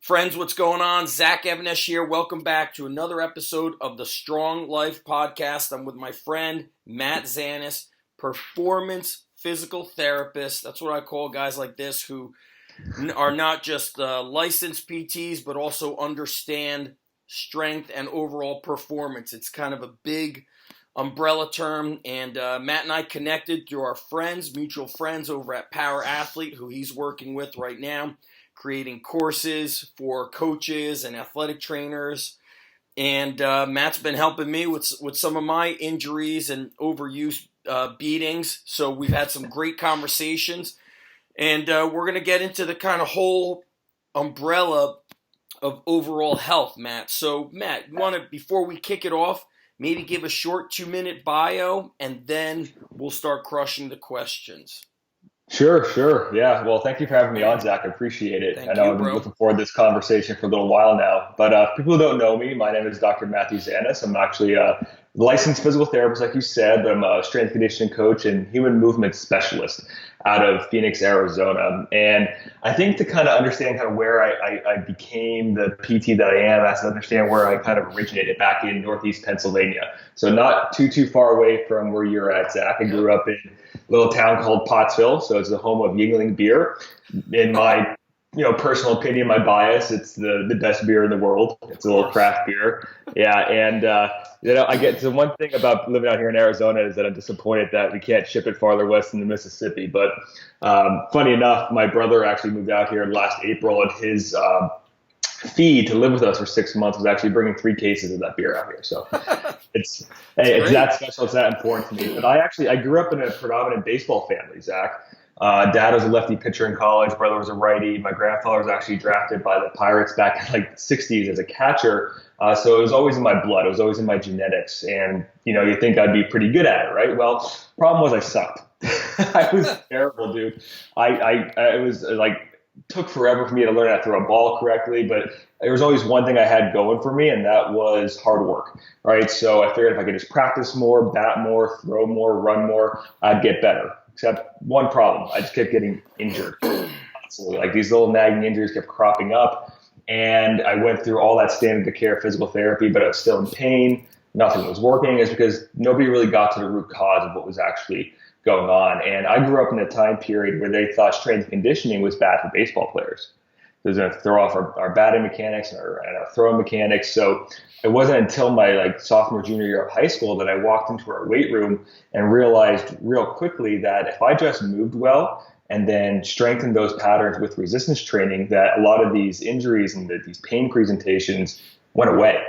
Friends, what's going on? Zach Evanesh here. Welcome back to another episode of the Strong Life Podcast. I'm with my friend, Matt Zanis, performance physical therapist. That's what I call guys like this who are not just licensed PTs, but also understand strength and overall performance. It's kind of a big umbrella term, and Matt and I connected through our friends, mutual friends over at Power Athlete, who he's working with right now, creating courses for coaches and athletic trainers. And Matt's been helping me with some of my injuries and overuse beatings. So we've had some great conversations. And we're going to get into the kind of whole umbrella of overall health, Matt. So, Matt, you want to, before we kick it off, maybe give a short 2-minute bio, and then we'll start crushing the questions. Sure. Yeah. Well, thank you for having me on, Zach. I appreciate it. Thank I know you, I've been bro. looking forward to this conversation for a little while now. But people who don't know me, my name is Dr. Matthew Zanis. I'm actually a licensed physical therapist, like you said, but I'm a strength conditioning coach and human movement specialist out of Phoenix, Arizona. And I think to kind of understand kind of where I became the PT that I am, I have to understand where I kind of originated back in Northeast Pennsylvania. So not too far away from where you're at, Zach. I grew up in a little town called Pottsville. So it's the home of Yingling beer. In my personal opinion, my bias, it's the best beer in the world. It's a little craft beer. Yeah. And, I get so one thing about living out here in Arizona is that I'm disappointed that we can't ship it farther west than the Mississippi. But funny enough, my brother actually moved out here last April, and his fee to live with us for 6 months was actually bringing 3 cases of that beer out here. So it's that special. It's that important to me. But I grew up in a predominant baseball family, Zach. Dad was a lefty pitcher in college. Brother was a righty. My grandfather was actually drafted by the Pirates back in like the 60s as a catcher. So it was always in my blood. It was always in my genetics. And, you think I'd be pretty good at it, right? Well, problem was I sucked. I was terrible, dude. I was like, took forever for me to learn how to throw a ball correctly, but there was always one thing I had going for me, and that was hard work, right? So I figured if I could just practice more, bat more, throw more, run more, I'd get better. Except one problem, I just kept getting injured. So like these little nagging injuries kept cropping up, and I went through all that standard of care physical therapy, but I was still in pain. Nothing was working. It's because nobody really got to the root cause of what was actually going on. And I grew up in a time period where they thought strength and conditioning was bad for baseball players. It was going to throw off our batting mechanics and our throwing mechanics. So it wasn't until my sophomore, junior year of high school that I walked into our weight room and realized real quickly that if I just moved well and then strengthened those patterns with resistance training, that a lot of these injuries and these pain presentations went away.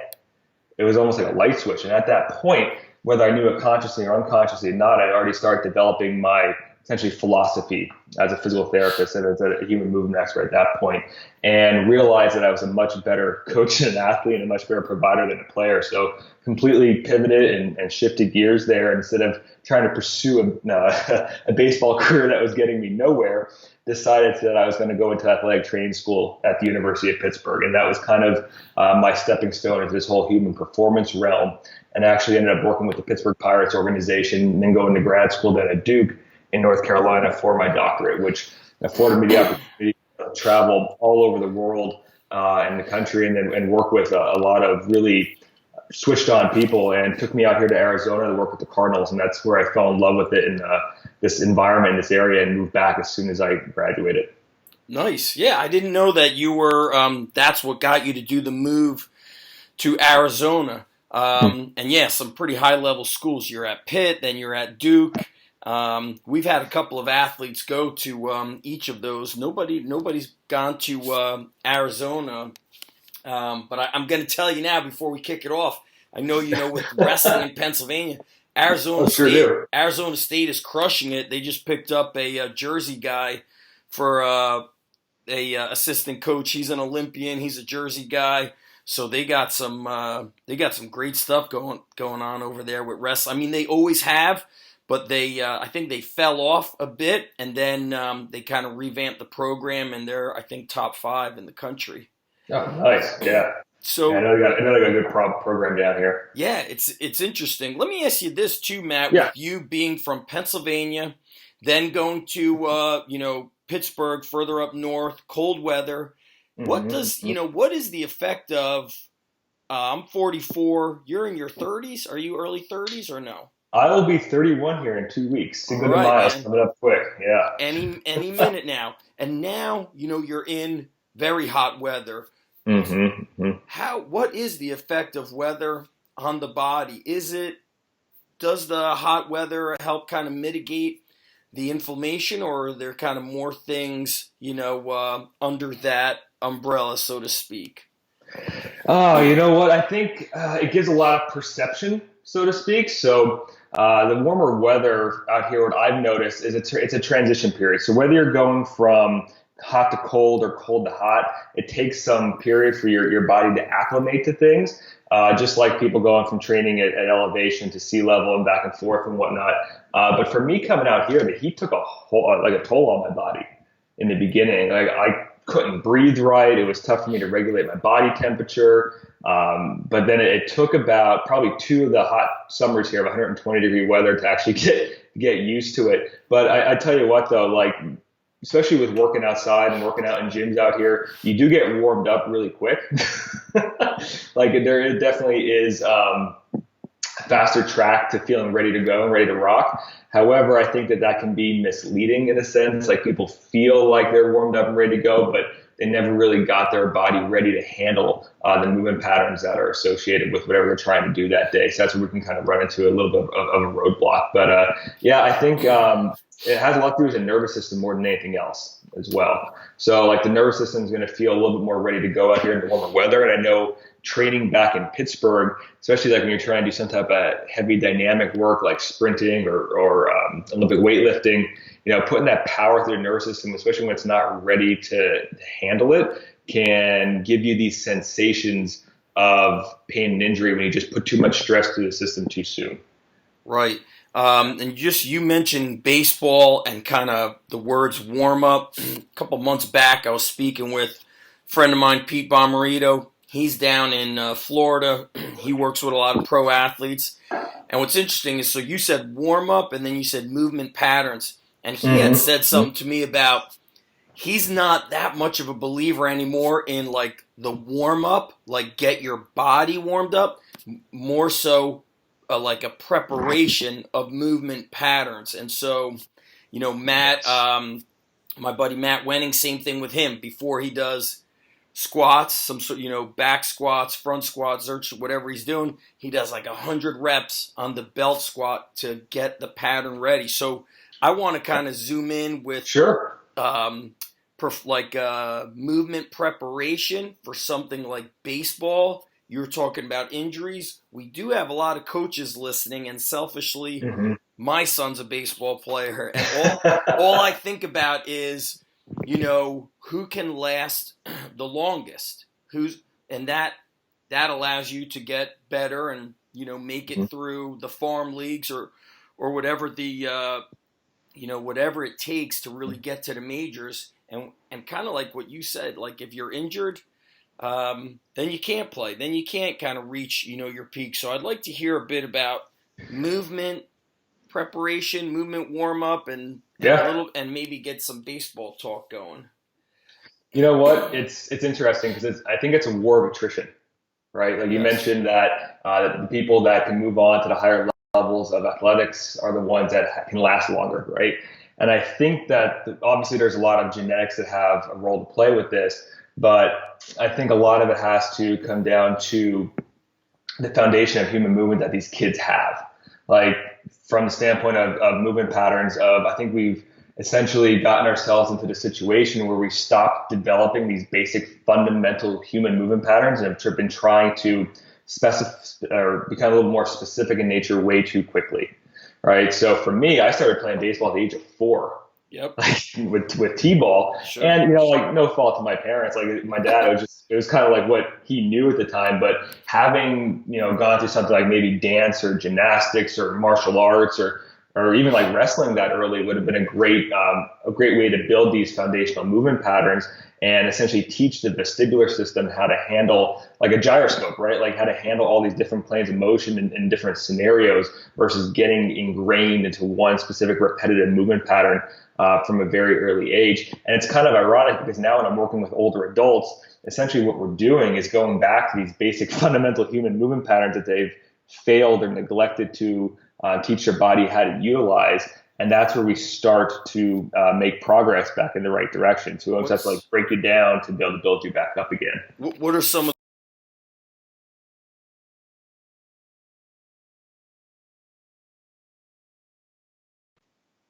It was almost like a light switch. And at that point, whether I knew it consciously or unconsciously or not, I already started developing my essentially philosophy as a physical therapist and as a human movement expert at that point, and realized that I was a much better coach and an athlete and a much better provider than a player. So completely pivoted and shifted gears there. Instead of trying to pursue a baseball career that was getting me nowhere, decided that I was going to go into athletic training school at the University of Pittsburgh. And that was kind of my stepping stone into this whole human performance realm. And I actually ended up working with the Pittsburgh Pirates organization and then going to grad school down at Duke in North Carolina for my doctorate, which afforded me the opportunity to travel all over the world and the country and work with a lot of really switched on people, and took me out here to Arizona to work with the Cardinals. And that's where I fell in love with it in this environment, in this area, and moved back as soon as I graduated. Nice. Yeah, I didn't know that you were, that's what got you to do the move to Arizona. And yeah, some pretty high-level schools. You're at Pitt, then you're at Duke. We've had a couple of athletes go to each of those. Nobody's gone to Arizona. But I'm going to tell you now before we kick it off. I know with wrestling in Pennsylvania, Arizona State is crushing it. They just picked up a Jersey guy for a assistant coach. He's an Olympian. He's a Jersey guy. So they got some great stuff going on over there with wrestling. I mean, they always have, but I think they fell off a bit, and then they kind of revamped the program, and they're, I think, top 5 in the country. Oh, nice. Yeah. So I know they got a good program down here. Yeah, it's interesting. Let me ask you this too, Matt. Yeah. With you being from Pennsylvania, then going to Pittsburgh, further up north, cold weather. What does, Hmm. what is the effect of, I'm 44, you're in your 30s? Are you early 30s or no? I will be 31 here in 2 weeks. All Cinco de right, Mayo's man. coming up quick. Yeah. Any minute now. And now, you're in very hot weather. Hmm. What is the effect of weather on the body? Does the hot weather help kind of mitigate the inflammation, or are there kind of more things, under that umbrella, so to speak? Oh, you know what? I think it gives a lot of perception, so to speak. So the warmer weather out here, what I've noticed is it's a transition period. So whether you're going from hot to cold or cold to hot, it takes some period for your body to acclimate to things. Just like people going from training at elevation to sea level and back and forth and whatnot. But for me coming out here, the heat took a toll on my body in the beginning. Like I couldn't breathe right. It was tough for me to regulate my body temperature. But then it took about probably two of the hot summers here of 120-degree weather to actually get used to it. But I tell you what, though, like especially with working outside and working out in gyms out here, you do get warmed up really quick. Like there definitely is faster track to feeling ready to go and ready to rock. However, I think that can be misleading in a sense. Like people feel like they're warmed up and ready to go, but they never really got their body ready to handle the movement patterns that are associated with whatever they're trying to do that day. So that's where we can kind of run into a little bit of a roadblock. But yeah, I think it has a lot to do with the nervous system more than anything else as well. So like the nervous system is going to feel a little bit more ready to go out here in the warmer weather. And I know training back in Pittsburgh, especially like when you're trying to do some type of heavy dynamic work like sprinting or Olympic weightlifting, putting that power through the nervous system, especially when it's not ready to handle it, can give you these sensations of pain and injury when you just put too much stress through the system too soon. Right. And you mentioned baseball and kind of the words warm up. A couple months back, I was speaking with a friend of mine, Pete Bomarito. He's down in Florida. He works with a lot of pro athletes. And what's interesting is, so you said warm up and then you said movement patterns. And he had said something to me about he's not that much of a believer anymore in like the warm up, like get your body warmed up, more so like a preparation of movement patterns. And so, Matt, my buddy Matt Wenning, same thing with him. Before he does squats, some sort, back squats, front squats, or whatever he's doing, he does like 100 reps on the belt squat to get the pattern ready. So I want to kind of zoom in with Sure. Movement preparation for something like baseball. You were talking about injuries. We do have a lot of coaches listening, and selfishly, my son's a baseball player, and all I think about is, who can last the longest, and that allows you to get better and make it through the farm leagues or whatever whatever it takes to really get to the majors, and kind of like what you said, like if you're injured, then you can't play. Then you can't kind of reach, your peak. So I'd like to hear a bit about movement preparation, movement warm up, and maybe get some baseball talk going. You know what? It's interesting because I think it's a war of attrition, right? Like you Yes. mentioned that the people that can move on to the higher levels of athletics are the ones that can last longer, right? And I think that obviously there's a lot of genetics that have a role to play with this, but I think a lot of it has to come down to the foundation of human movement that these kids have. Like from the standpoint of movement patterns I think we've essentially gotten ourselves into the situation where we stopped developing these basic fundamental human movement patterns and have been trying to specify or become a little more specific in nature way too quickly. Right. So for me, I started playing baseball at the age of 4. Yep. Like with t-ball. Sure. And like no fault to my parents, like my dad, it was kind of like what he knew at the time. But having gone through something like maybe dance or gymnastics or martial arts or even like wrestling that early would have been a great way to build these foundational movement patterns. and essentially teach the vestibular system how to handle like a gyroscope, right? Like how to handle all these different planes of motion in different scenarios versus getting ingrained into one specific repetitive movement pattern from a very early age. And it's kind of ironic because now when I'm working with older adults, essentially what we're doing is going back to these basic fundamental human movement patterns that they've failed or neglected to teach their body how to utilize. And that's where we start to make progress back in the right direction. So we almost have to like break you down to be able to build you back up again. What are some of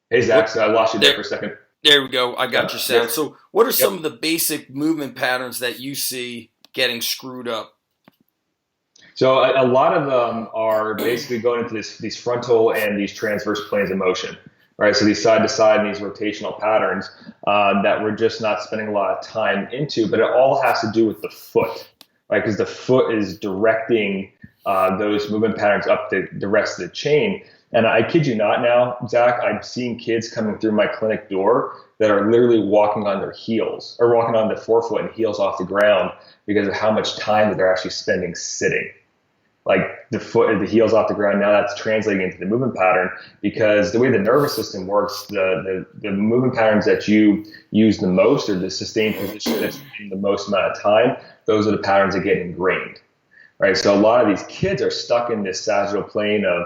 Hey, Zach, so I lost you there for a second. There we go. I got your sound. So what are some of the basic movement patterns that you see getting screwed up? So a lot of them are basically going into these frontal and these transverse planes of motion, right? So these side to side and these rotational patterns that we're just not spending a lot of time into, but it all has to do with the foot, right? Because the foot is directing those movement patterns up the rest of the chain. And I kid you not now, Zach, I've seen kids coming through my clinic door that are literally walking on their heels or walking on the forefoot and heels off the ground because of how much time that they're actually spending sitting. Like the heels off the ground, now that's translating into the movement pattern because the way the nervous system works, the movement patterns that you use the most or the sustained position that's in the most amount of time, those are the patterns that get ingrained, right? So a lot of these kids are stuck in this sagittal plane of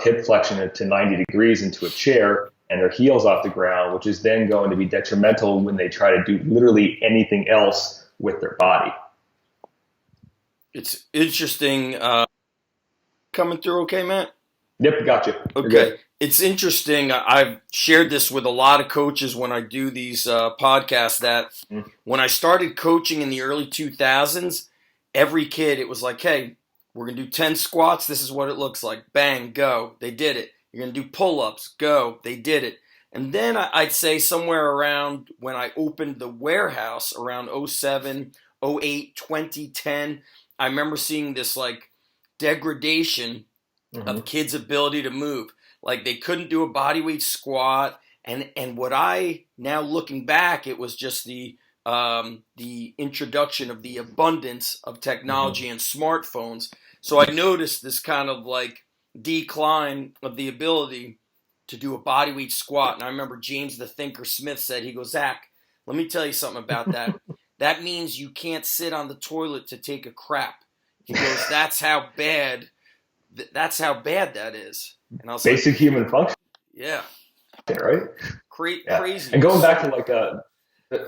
hip flexion to 90 degrees into a chair and their heels off the ground, which is then going to be detrimental when they try to do literally anything else with their body. It's interesting. Coming through okay, Matt? Yep, got you. Okay. It's interesting. I've shared this with a lot of coaches when I do these podcasts that when I started coaching in the early 2000s, every kid, it was like, hey, we're going to do 10 squats. This is what it looks like. Bang, go. They did it. You're going to do pull-ups. Go. They did it. And then I'd say somewhere around when I opened the warehouse around 07, 08, 2010, I remember seeing this like degradation of kids' ability to move. Like they couldn't do a bodyweight squat. And what I, now looking back, it was just the introduction of the abundance of technology and smartphones. So I noticed this kind of like decline of the ability to do a bodyweight squat. And I remember James the Thinker Smith said, he goes, Zach, let me tell you something about that. That means you can't sit on the toilet to take a crap. He goes, that's how bad that is. And I was basic like, human function. Yeah. Right? Crazy. And going back to like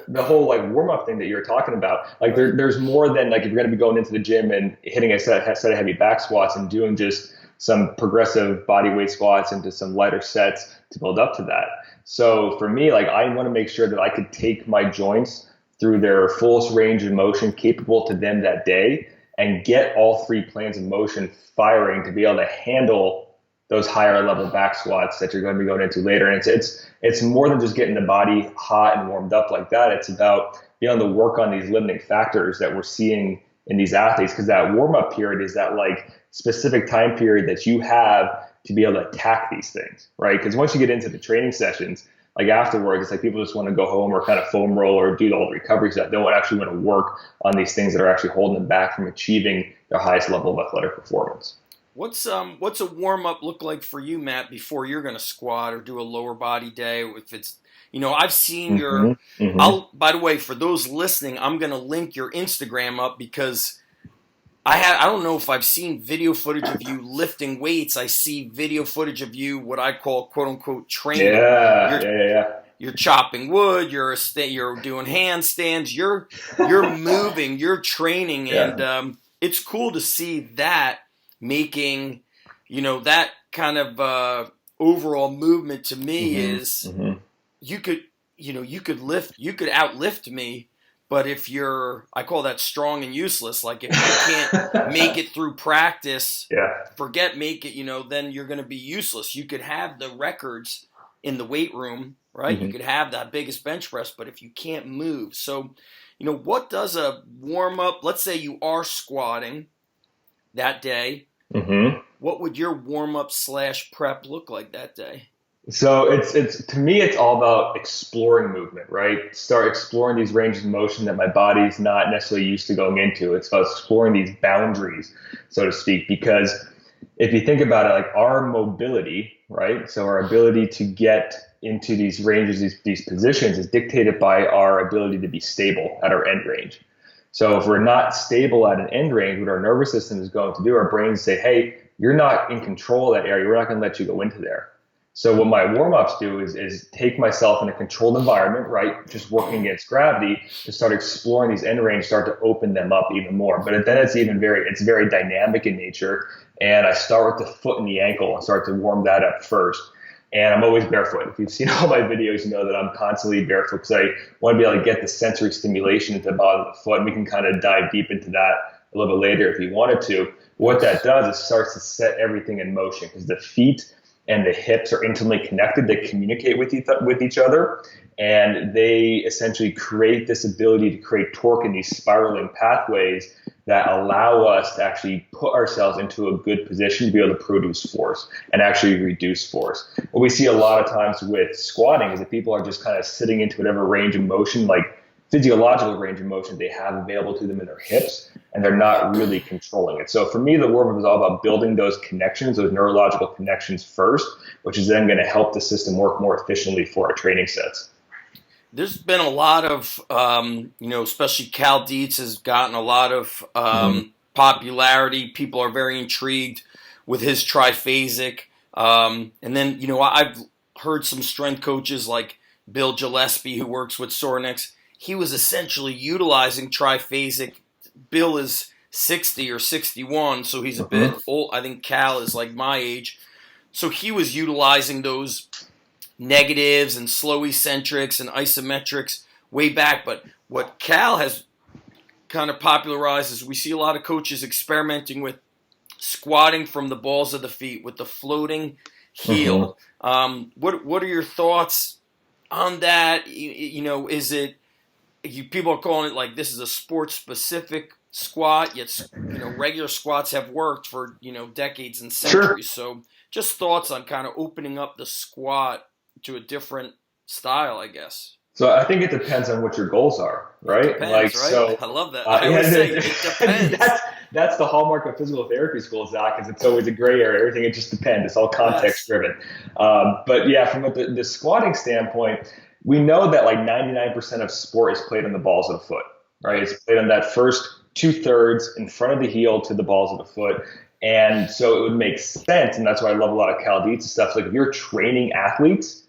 the whole like warm up thing that you're talking about, like there's more than like if you're going to be going into the gym and hitting a set of heavy back squats and doing just some progressive body weight squats into some lighter sets to build up to that. So for me, like I want to make sure that I could take my joints through their fullest range of motion capable to them that day and get all three planes of motion firing to be able to handle those higher level back squats that you're going to be going into later. And it's more than just getting the body hot and warmed up like that. It's about being able to work on these limiting factors that we're seeing in these athletes, because that warm up period is that like specific time period that you have to be able to attack these things, right? Because once you get into the training sessions, like afterwards, it's like people just want to go home or kind of foam roll or do all the recovery stuff. They don't actually want to work on these things that are actually holding them back from achieving their highest level of athletic performance. What's a warm up look like for you, Matt, before you're going to squat or do a lower body day? If it's, I've seen your. By the way, for those listening, I'm going to link your Instagram up because I don't know if I've seen video footage of you lifting weights. I see video footage of you, what I call quote unquote training. Yeah. You're chopping wood. You're doing handstands. You're moving. You're training, and it's cool to see that. Making, that kind of overall movement to me is you could outlift me, but if I call that strong and useless. Like if you can't make it through practice, forget make it, then you're going to be useless. You could have the records in the weight room, right? You could have that biggest bench press, but if you can't move, so, what does a warm up, let's say you are squatting that day, what would your warm-up / prep look like that day? So it's to me it's all about exploring movement, right? Start exploring these ranges of motion that my body's not necessarily used to going into. It's about exploring these boundaries, so to speak, because if you think about it, like our mobility, right? So our ability to get into these ranges, these positions is dictated by our ability to be stable at our end range. So if we're not stable at an end range, what our nervous system is going to do, our brains say, hey, you're not in control of that area. We're not going to let you go into there. So what my warm-ups do is take myself in a controlled environment, right? Just working against gravity to start exploring these end range, start to open them up even more. But then it's very dynamic in nature. And I start with the foot and the ankle and start to warm that up first. And I'm always barefoot. If you've seen all my videos, you know that I'm constantly barefoot because I want to be able to get the sensory stimulation at the bottom of the foot. And we can kind of dive deep into that a little bit later if you wanted to. What that does is starts to set everything in motion because the feet and the hips are intimately connected. They communicate with each other, and they essentially create this ability to create torque in these spiraling pathways that allow us to actually put ourselves into a good position to be able to produce force and actually reduce force. What we see a lot of times with squatting is that people are just kind of sitting into whatever range of motion, like physiological range of motion they have available to them in their hips, and they're not really controlling it. So for me, the warm-up is all about building those connections, those neurological connections first, which is then going to help the system work more efficiently for our training sets. There's been a lot of, especially Cal Dietz has gotten a lot of Mm-hmm. popularity. People are very intrigued with his triphasic. And then, I've heard some strength coaches like Bill Gillespie, who works with Sorenex. He was essentially utilizing triphasic. Bill is 60 or 61, so he's a bit Mm-hmm. old. I think Cal is like my age. So he was utilizing those negatives and slow eccentrics and isometrics way back. But what Cal has kind of popularized is we see a lot of coaches experimenting with squatting from the balls of the feet with the floating Mm-hmm. heel. What are your thoughts on that? Is it people are calling it like this is a sports specific squat? Yet regular squats have worked for decades and Sure. centuries. So just thoughts on kind of opening up the squat to a different style, I guess. So I think it depends on what your goals are, It right? Like depends, right? so, I love that. I yeah, always say it depends. that's the hallmark of physical therapy school, Zach. Is it's always a gray area. Everything it just depends. It's all context Yes. driven. But yeah, from the squatting standpoint, we know that like 99% of sport is played on the balls of the foot, right? Yep. It's played on that first two-thirds in front of the heel to the balls of the foot. And so it would make sense, and that's why I love a lot of Cal Dietz stuff. Like if you're training athletes,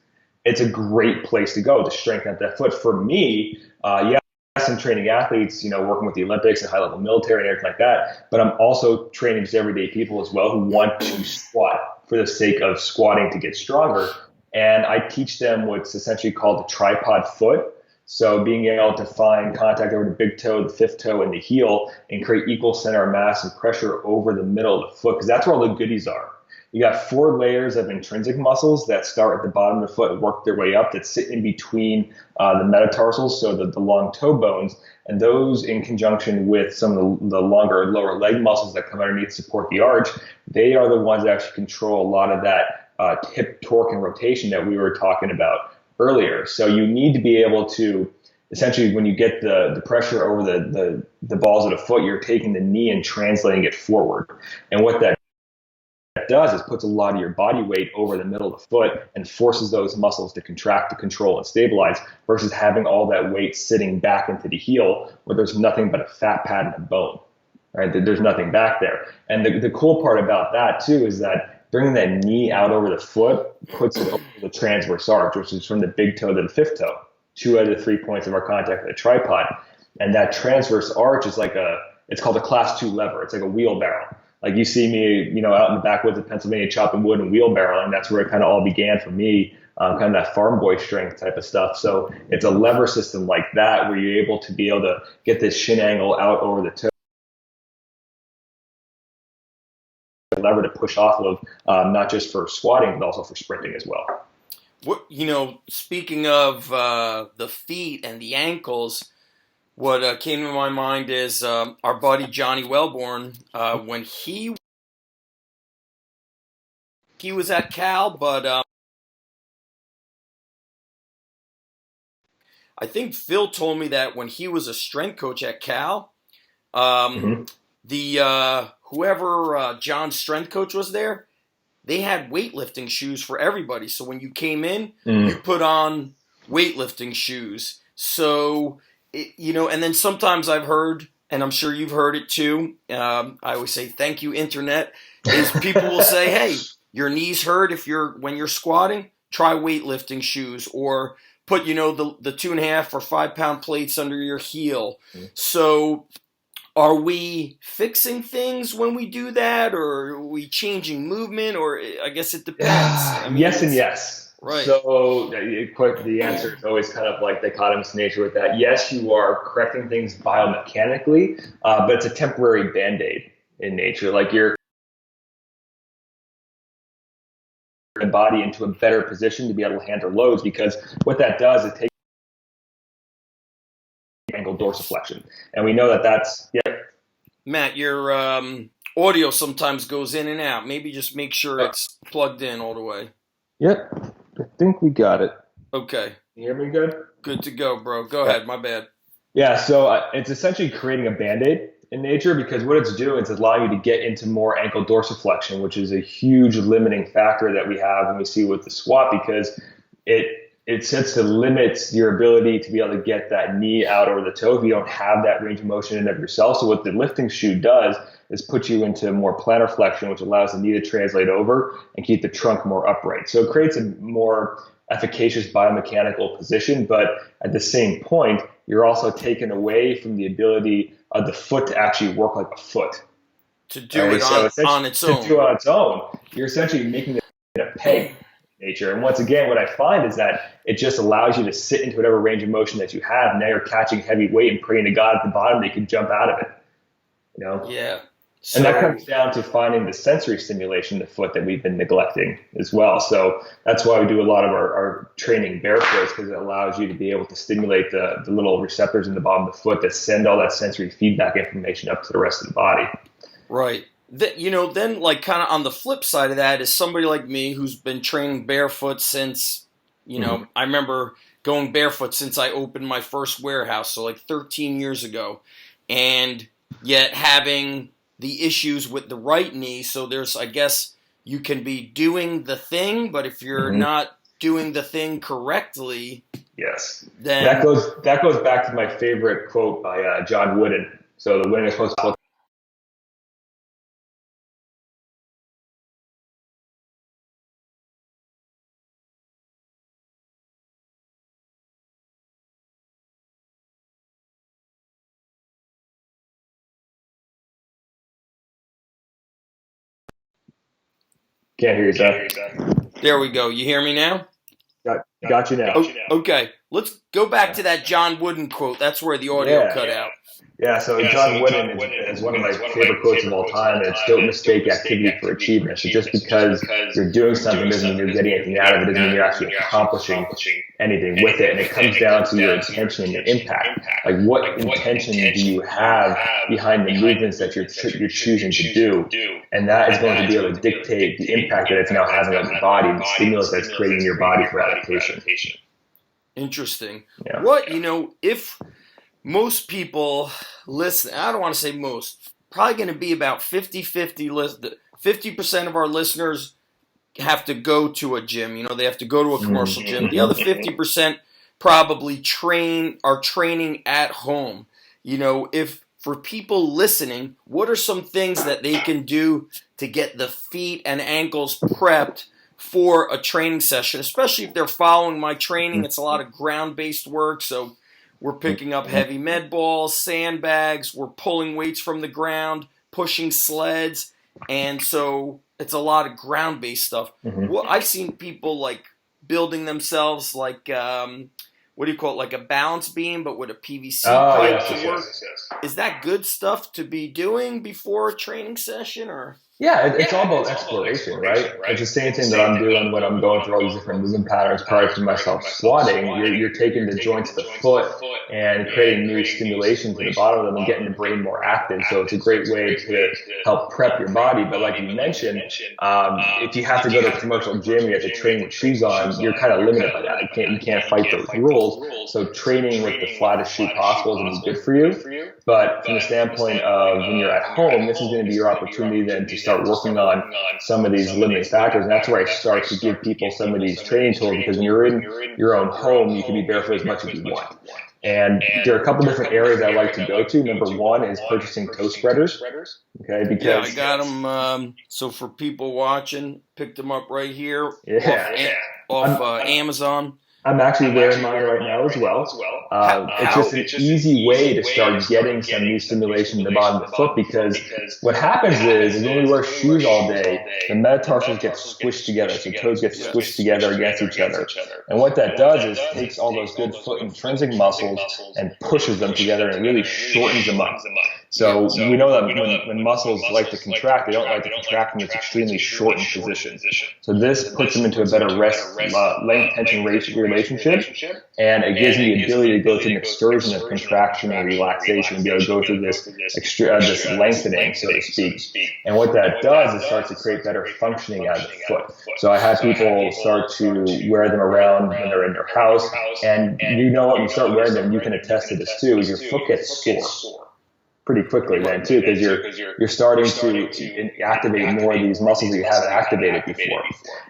it's a great place to go to strengthen that foot. For me, yes, I'm training athletes, working with the Olympics and high level military and everything like that. But I'm also training just everyday people as well who want to squat for the sake of squatting to get stronger. And I teach them what's essentially called the tripod foot. So being able to find contact over the big toe, the fifth toe, and the heel, and create equal center of mass and pressure over the middle of the foot, because that's where all the goodies are. You got four layers of intrinsic muscles that start at the bottom of the foot and work their way up that sit in between the metatarsals, so the long toe bones. And those, in conjunction with some of the longer lower leg muscles that come underneath to support the arch, they are the ones that actually control a lot of that hip torque and rotation that we were talking about earlier. So you need to be able to essentially, when you get the pressure over the balls of the foot, you're taking the knee and translating it forward. And what that does is puts a lot of your body weight over the middle of the foot and forces those muscles to contract, to control, and stabilize versus having all that weight sitting back into the heel where there's nothing but a fat pad and a bone, right? There's nothing back there. And the cool part about that too is that bringing that knee out over the foot puts it over the transverse arch, which is from the big toe to the fifth toe, two out of the 3 points of our contact with the tripod. And that transverse arch is it's called a class two lever. It's like a wheelbarrow. Like you see me, out in the backwoods of Pennsylvania chopping wood and wheelbarrowing. That's where it kind of all began for me, kind of that farm boy strength type of stuff. So it's a lever system like that where you're able to be able to get this shin angle out over the toe, lever to push off of, not just for squatting, but also for sprinting as well. Speaking of the feet and the ankles, what came to my mind is our buddy Johnny Wellborn when he was at Cal, but I think Phil told me that when he was a strength coach at Cal, Mm-hmm. whoever John's strength coach was there, they had weightlifting shoes for everybody. So when you came in, you put on weightlifting shoes. So, and then sometimes I've heard, and I'm sure you've heard it too, I always say, thank you, internet, is people will say, hey, your knees hurt when you're squatting, try weightlifting shoes, or put, the 2.5 or 5 pound plates under your heel. So are we fixing things when we do that, or are we changing movement, or I guess it depends? Yes and yes. Right. So the answer is always kind of like dichotomous nature with that. Yes, you are correcting things biomechanically, but it's a temporary Band-Aid in nature. Like you're the body into a better position to be able to handle loads, because what that does is take ankle dorsiflexion. And we know that that's, Matt, your audio sometimes goes in and out. Maybe just make sure it's plugged in all the way. Yep. I think we got it. Okay. You hear me good? Good to go, bro. Go ahead. My bad. Yeah, so it's essentially creating a Band-Aid in nature, because what it's doing is allowing you to get into more ankle dorsiflexion, which is a huge limiting factor that we have when we see with the squat, because it sets to limits your ability to be able to get that knee out over the toe if you don't have that range of motion in of yourself. So what the lifting shoe does is put you into more plantar flexion, which allows the knee to translate over and keep the trunk more upright. So it creates a more efficacious biomechanical position, but at the same point, you're also taken away from the ability of the foot to actually work like a foot. To do it on its own. To do it on its own. You're essentially making it a peg nature. And once again, what I find is that it just allows you to sit into whatever range of motion that you have. Now you're catching heavy weight and praying to God at the bottom that you can jump out of it. Yeah. So, and that comes down to finding the sensory stimulation of the foot that we've been neglecting as well. So that's why we do a lot of our training barefoot, because it allows you to be able to stimulate the little receptors in the bottom of the foot that send all that sensory feedback information up to the rest of the body. Right. Then like kind of on the flip side of that is somebody like me who's been training barefoot since, I remember going barefoot since I opened my first warehouse, so like 13 years ago, and yet having the issues with the right knee. So there's, I guess, you can be doing the thing, but if you're not doing the thing correctly, yes, then that goes back to my favorite quote by John Wooden. So the winning is supposed to look. Can't hear you, Zach. There we go. You hear me now? Got you now. Okay. Let's go back to that John Wooden quote. That's where the audio cut out. Yeah, so John Wooden is one of my favorite quotes of all time. It's don't mistake activity for achievement. So just because you're doing something doesn't mean you're getting anything out of it, doesn't mean you're actually accomplishing anything with it. And it comes down to your intention and your impact. Like what intention do you have behind the movements that you're choosing to do? And that is going to be able to dictate the impact that it's now having on your body, the stimulus that's creating in your body for adaptation. Interesting. Yeah. If most people listen, I don't want to say most, probably going to be about 50-50. 50% of our listeners have to go to a gym. They have to go to a commercial gym. The other 50% probably are training at home. If for people listening, what are some things that they can do to get the feet and ankles prepped for a training session, especially if they're following my training? It's a lot of ground-based work, so we're picking up heavy med balls, sandbags, we're pulling weights from the ground, pushing sleds, and so it's a lot of ground-based stuff. Well, I've seen people like building themselves like, what do you call it, like a balance beam, but with a PVC pipe to work. Is that good stuff to be doing before a training session, or? Yeah, it's all about exploration, right? It's the same thing that I'm doing when I'm going through all these different movement patterns prior to myself squatting. You're taking the joints of the foot and creating new stimulation to the bottom of them and getting the brain more active. So it's a great way to help prep your body. But like you mentioned, if you have to go to a commercial gym, you have to train with shoes on, you're kind of limited by that. You can't fight those rules. So training with the flattest shoe possible is going to be good for you. But from the standpoint of when you're at home, this is going to be your opportunity then to start working on some of these limiting factors. And that's where I start to give people some of these training tools, because when you're in your own home, you can be barefoot as much as you want. And there are a couple different areas I like to go to. Number one is purchasing toe spreaders. Okay, because yeah, I got them. So for people watching, picked them up right here off Amazon. I'm actually wearing mine right now as well. It's just an easy way to start getting some new stimulation in the bottom of the foot, because what happens is when we wear shoes all day, the metatarsals get squished together, so toes get squished together against each other. And what that does is takes all those good foot intrinsic muscles and pushes them together and really shortens them up. So we know that when muscles like to contract, they don't like to contract in this extremely shortened position. So this puts them into a better rest, length tension relationship, and it gives me the ability to go through an excursion of contraction and relaxation and be able to go through this lengthening, so to speak. And what that does is starts to create better functioning out of the foot. So I have people start to wear them around when they're in their house, and you know what, when you start wearing them, you can attest to this too, is your foot gets sore pretty quickly then too, because you're starting to activate more of these muscles that you haven't activated before.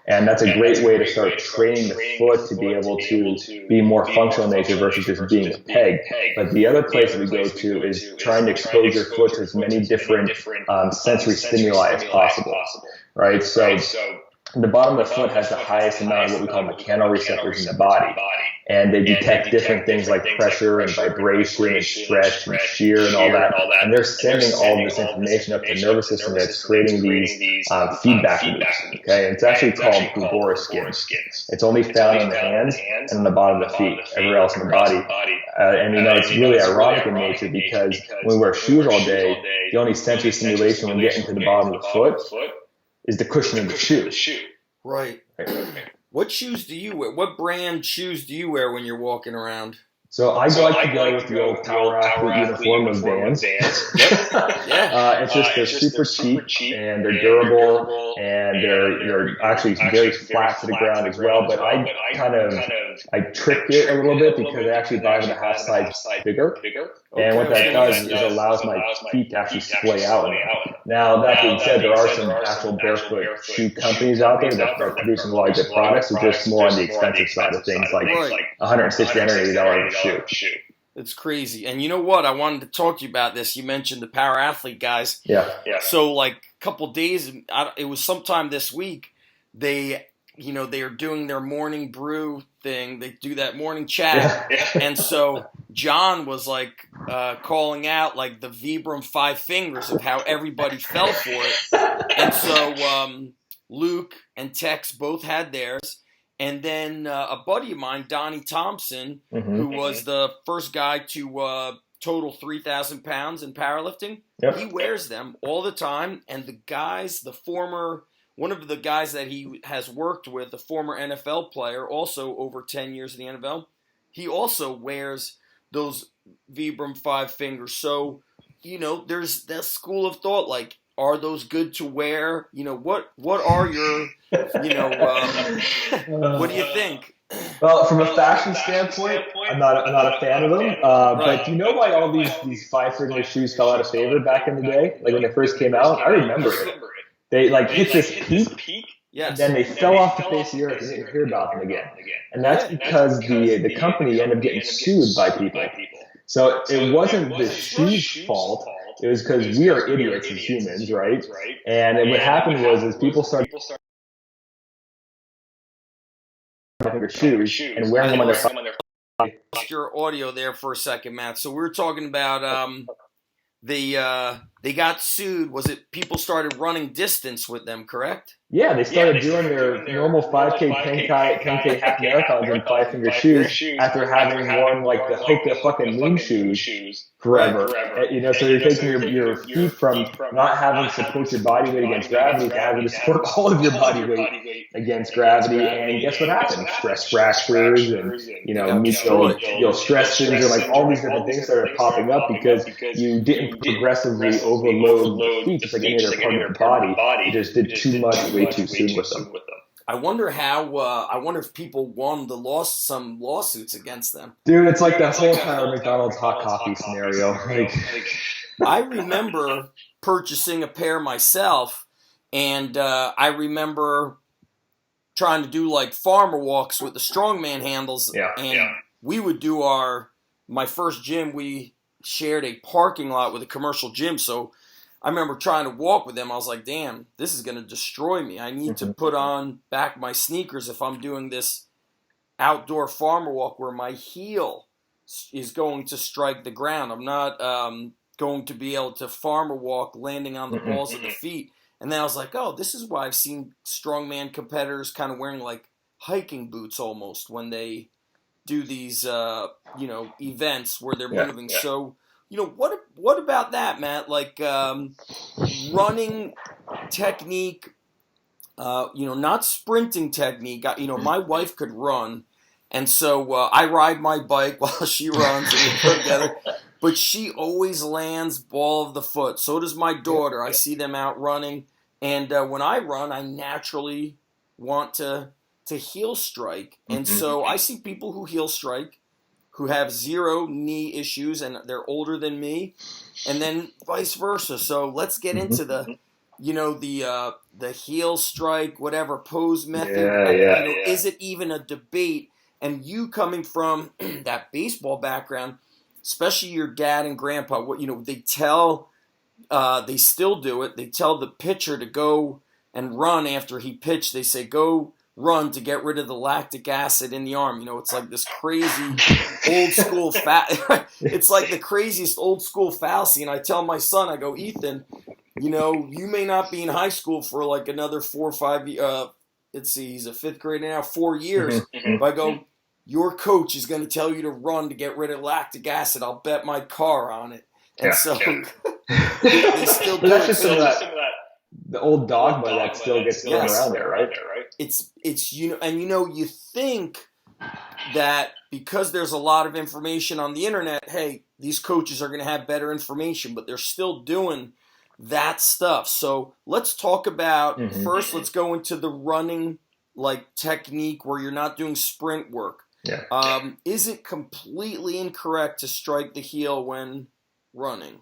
And that's a great way to start training the foot to be able to be more functional in nature versus just being a peg. But the other place we go to is trying to expose your foot to as many different sensory stimuli as possible, right? So the bottom of the foot has the highest amount of what we call mechanoreceptors in the body. And they detect different things like pressure and vibration and stretch and shear and all that. And they're sending all of this information up to the nervous system that's creating these feedback loops. Okay, and it's actually called Gymboree skin. It's only found on the hands and on the bottom of the feet, everywhere else in the body. And it's really ironic in nature, because when we wear shoes all day, the only sensory stimulation when we get into the bottom of the foot is the cushioning of the shoe. Right. What shoes do you wear? What brand shoes do you wear when you're walking around? So I like to go with the old Power Athlete uniform of Vans. It's just they're super cheap and they're durable and they're actually very flat to the ground as well. But I tricked it a little bit because I actually buy them a half size bigger. And what that does is it allows my feet to actually splay out. Now, that being said, there are some actual barefoot shoe companies out there that are producing a lot of good products. They're just more on the expensive side of things, like $160, $180 a shoe. It's crazy. And you know what? I wanted to talk to you about this. You mentioned the Power Athlete guys. Yeah. So like a couple days, it was sometime this week, they are doing their morning brew thing. They do that morning chat. Yeah. And so John was like calling out like the Vibram 5 fingers of how everybody fell for it. And so Luke and Tex both had theirs. And then a buddy of mine, Donnie Thompson, who was the first guy to total 3,000 pounds in powerlifting, he wears them all the time. And the guys, one of the guys that he has worked with, a former NFL player, also over 10 years in the NFL, he also wears those Vibram 5 fingers. So, there's that school of thought, like, are those good to wear? What are your, what do you think? Well, from a fashion standpoint, I'm not a fan of them. But do you know why all these 5 finger shoes fell out of favor back in the day? Like when they first came out? I remember it. They hit this peak, and then they fell off the face of the earth and you didn't hear about them again. And that's because the company ended up getting sued by people. So it wasn't the shoe's fault. It was because we are idiots as humans, right? And what happened was people started shoes and wearing them on their lost your audio there for a second, Matt. So we were talking about they got sued. Was it people started running distance with them, correct? Yeah, they started doing their normal 5K, 10K half marathons in five-finger shoes after having worn like the Hoka fucking moon shoes Right. forever. So you're taking your feet from not having to support your body weight against gravity to having to support all of your body weight against gravity. And guess what happened? Stress fractures and, They got destroyed. stress syndrome, like all these different things started popping up because you didn't progressively overload the feet just like any other part of the body. You just did too much way too soon with them. I wonder if people won some lawsuits against them. Dude, it's like that whole kind of McDonald's hot coffee scenario. I remember purchasing a pair myself, and I remember trying to do like farmer walks with the strongman handles. We would do my first gym, we shared a parking lot with a commercial gym, so I remember trying to walk with them. I was like, damn, this is going to destroy me. I need to put on back my sneakers if I'm doing this outdoor farmer walk where my heel is going to strike the ground. I'm not going to be able to farmer walk landing on the balls of the feet. And then I was like, oh, this is why I've seen strongman competitors kind of wearing like hiking boots almost when they do these, events where they're moving. So, what about that, Matt? Like running technique, not sprinting technique. My wife could run, and so I ride my bike while she runs, and we go together. But she always lands ball of the foot. So does my daughter. I see them out running, and when I run, I naturally want to heel strike, and so I see people who heel strike who have zero knee issues and they're older than me, and then vice versa. So let's get into the heel strike, whatever pose method. Is it even a debate? And you coming from that baseball background, especially your dad and grandpa, they still do it. They tell the pitcher to go and run after he pitched. They say, go run to get rid of the lactic acid in the arm. It's like this crazy old school it's like the craziest old school fallacy. And I tell my son, I go, Ethan, you may not be in high school for like another 4 or 5 let's see, he's a fifth grader now, 4 years. But I go, your coach is going to tell you to run to get rid of lactic acid. I'll bet my car on it. And so they still do that's it. just some of that, the old dogma that still gets thrown around there, right? It's you think that because there's a lot of information on the internet, hey, these coaches are going to have better information, but they're still doing that stuff. So let's talk about first. Let's go into the running technique where you're not doing sprint work. Is it completely incorrect to strike the heel when running?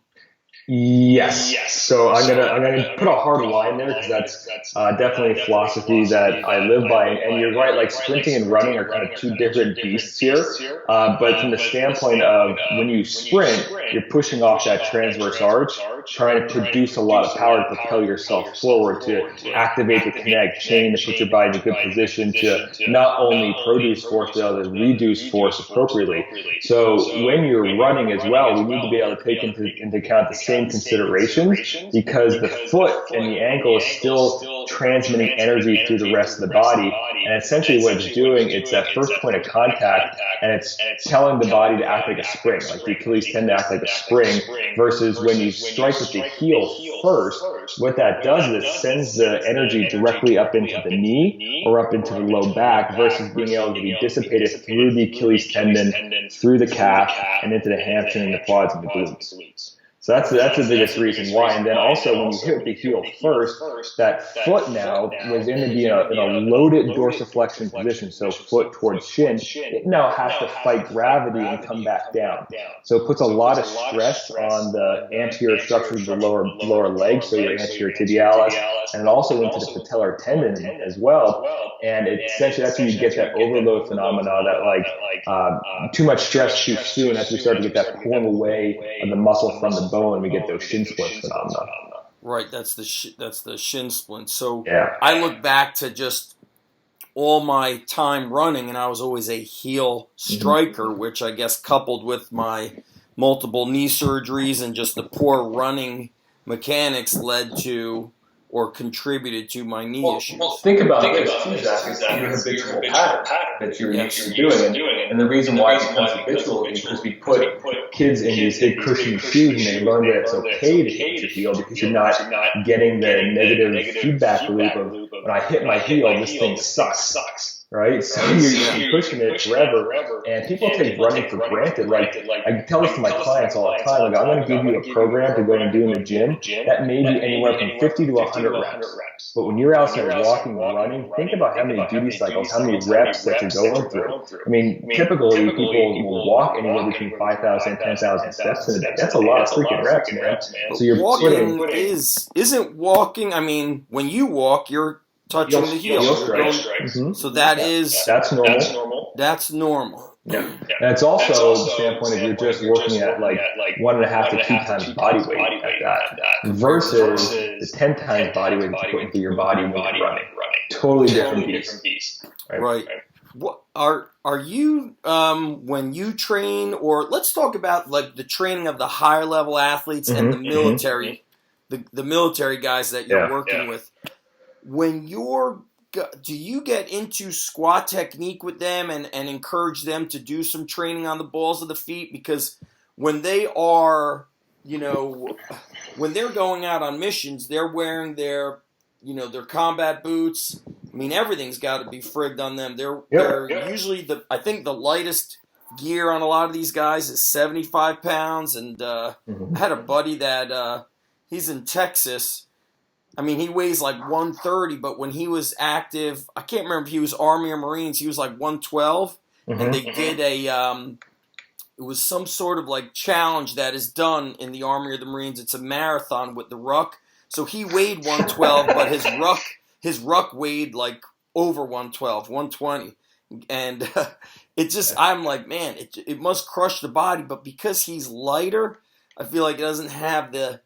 Yes. So I'm gonna put a hard line there because that's definitely a philosophy that I live by. And you're right, like sprinting and running are kind of two different beasts here. But from the standpoint of when you sprint, you're pushing off that transverse arch, trying to produce a lot of power to propel yourself forward, to activate the connect chain, to put your body in a good position to not only produce force but also reduce force appropriately. So when you're running as well, we need to be able to take into account the same considerations, because the foot and the ankle is still transmitting energy through the rest of the body. And essentially what it's doing, it's that first point of contact, and it's telling the body to act like a spring, like the Achilles tend to act like a spring, versus when you strike with the heel first, what that does is it sends the energy directly up into the knee or up into the low back, versus being able to be dissipated through the Achilles tendon, through the calf, and into the hamstring, the quads, and the glutes. So that's the biggest reason why. And then also when you hit the heel first, that foot now was going to be in a loaded dorsiflexion position, so foot towards shin. It now has to fight gravity and come back down. So it puts a lot of stress on the anterior structures of the lower leg, so your anterior tibialis, and also into the patellar tendon as well. And essentially that's when you get that overload phenomena, that too much stress too soon. As we start to get that pulling away of the muscle from the bone, we get those shin splint phenomena. Right, that's the shin splint. So I look back to just all my time running, and I was always a heel striker, which I guess coupled with my multiple knee surgeries and just the poor running mechanics led to or contributed to my knee issues. Well, think about this too, Zach. It's your habitual pattern that you're doing. And the reason why it becomes habitual is because we put kids in these big cushy shoes and they learn that it's okay to hit your heel because you're not getting the negative feedback loop of when I hit my heel, this thing sucks. Right? So you're pushing it forever. And people take running for granted. Like, I tell this to my clients all the time. Like, I'm going to give you a program to go and do in the gym. That may be anywhere from 50 to 100 reps. But when you're outside walking or running, think about how many duty cycles, how many reps that you're going through. I mean, typically people will walk anywhere between 5,000 and 10,000 steps in a day. That's a lot of freaking reps, man. So you're walking isn't walking, I mean, when you walk, you're touching the heel. So that's normal. That's normal. Yeah. And it's also the standpoint of you're just working at like 1.5 to 2 times body weight at that versus the 10 times body weight that you're putting through your body when you're running. Totally different beast. Right. What are you when you train, or let's talk about like the training of the higher level athletes and the military, the military guys that you're working with. When do you get into squat technique with them and encourage them to do some training on the balls of the feet? Because when they are, when they're going out on missions, they're wearing their combat boots. I mean, everything's got to be frigged on them. They're usually I think the lightest gear on a lot of these guys is 75 pounds. And I had a buddy that he's in Texas. I mean, he weighs like 130, but when he was active, I can't remember if he was Army or Marines, he was like 112, and they did it was some sort of like challenge that is done in the Army or the Marines. It's a marathon with the ruck. So he weighed 112, but his ruck weighed like over 112, 120. And I'm like, man, it must crush the body, but because he's lighter, I feel like it doesn't have a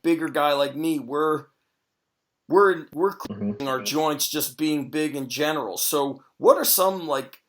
bigger guy like me, we're cleaning our joints just being big in general. So what are some, like,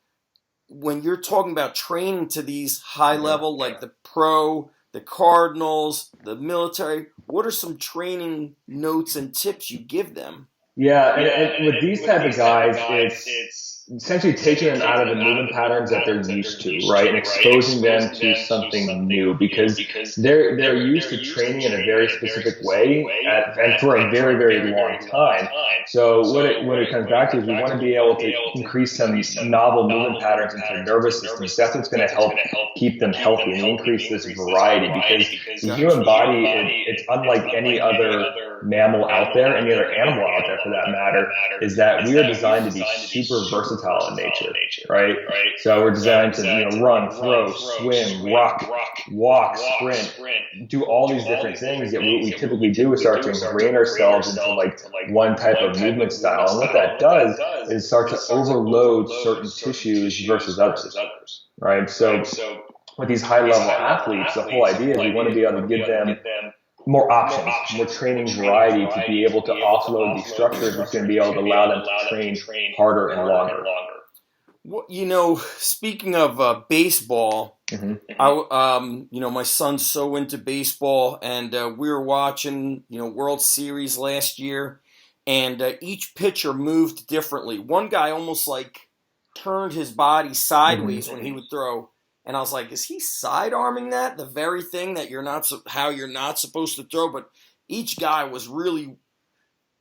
when you're talking about training to these high level, like the pro, the Cardinals, the military, what are some training notes and tips you give them? Yeah, and with these type of guys, it's essentially taking them out of the movement patterns that they're used to, right, and exposing them to something new because they're used to training in a very specific way and for a very, very long time. So what it comes back to is we want to be able to increase some novel movement patterns into their nervous system. So that's what's going to help keep them healthy and increase this variety because the human body, it's unlike any other mammal out there, any other animal out there for that matter, is that we are designed to be super versatile in nature, right? So we're designed to run, throw, swim, rock, walk, sprint, do all these different things. Yet what we typically do is start to ingrain ourselves into like one type of movement style, and what that does is start to overload certain tissues versus others, right? So with these high-level athletes, the whole idea is we want to be able to give them more options, more training variety to be able to offload these structures that's going to be able to allow them to train harder and longer. Well, speaking of baseball, my son's so into baseball, and we were watching, World Series last year, and each pitcher moved differently. One guy almost like turned his body sideways when he would throw. And I was like, is he sidearming that? The very thing that how you're not supposed to throw? But each guy was really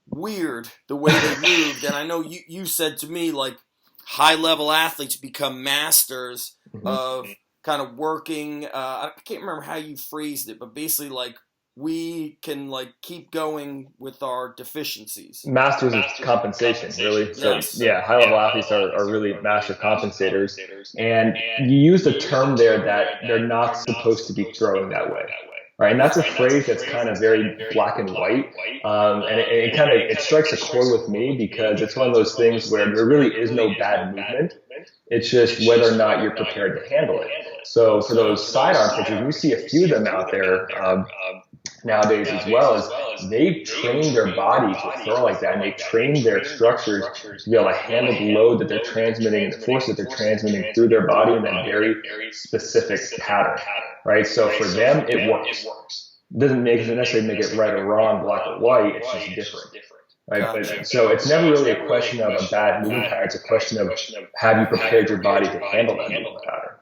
weird the way they moved. And I know you said to me, like, high-level athletes become masters of kind of working. I can't remember how you phrased it, but basically, like, we can like keep going with our deficiencies. Masters of compensation, really. So high-level athletes are really master compensators. And you use the term there that they're not supposed to be throwing that way. Right, and that's a phrase that's kind of very black and white, and it strikes a chord with me because it's one of those things where there really is no bad movement. It's just whether or not you're prepared to handle it. So for those sidearm pitchers, we see a few of them out there nowadays as well, as they've trained their body to throw like that, and they've trained their structures to be able to handle the load that they're transmitting and the force that they're transmitting through their body in that very specific pattern, right? So for them, it works. doesn't necessarily make it right or wrong, black or white. It's just different. Right. Gotcha. But so it's never really a question of a bad movement pattern. It's a question of have you prepared your body to handle that movement pattern?